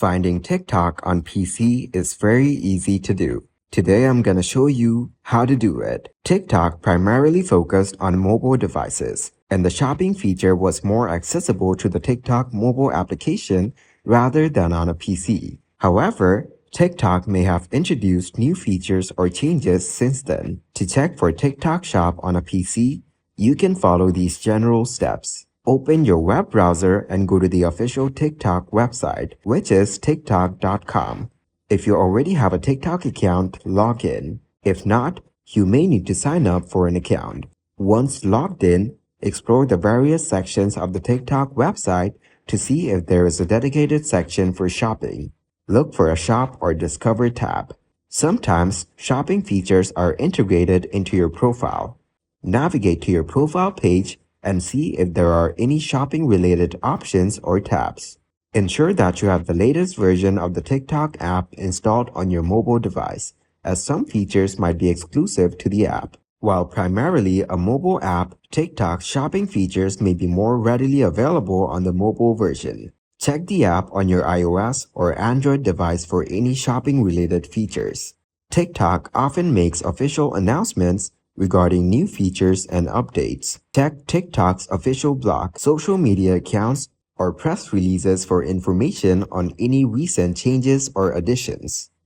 Finding TikTok on PC is very easy to do. Today I'm gonna show you how to do it. TikTok primarily focused on mobile devices, and the shopping feature was more accessible to the TikTok mobile application rather than on a PC. However, TikTok may have introduced new features or changes since then. To check for TikTok Shop on a PC, you can follow these general steps. Open your web browser and go to the official TikTok website, which is tiktok.com. If you already have a TikTok account, log in. If not, you may need to sign up for an account. Once logged in, explore the various sections of the TikTok website to see if there is a dedicated section for shopping. Look for a Shop or Discover tab. Sometimes, shopping features are integrated into your profile. Navigate to your profile page and see if there are any shopping-related options or tabs. Ensure that you have the latest version of the TikTok app installed on your mobile device, as some features might be exclusive to the app. While primarily a mobile app, TikTok's shopping features may be more readily available on the mobile version. Check the app on your iOS or Android device for any shopping-related features. TikTok often makes official announcements regarding new features and updates. Check TikTok's official blog, social media accounts, or press releases for information on any recent changes or additions.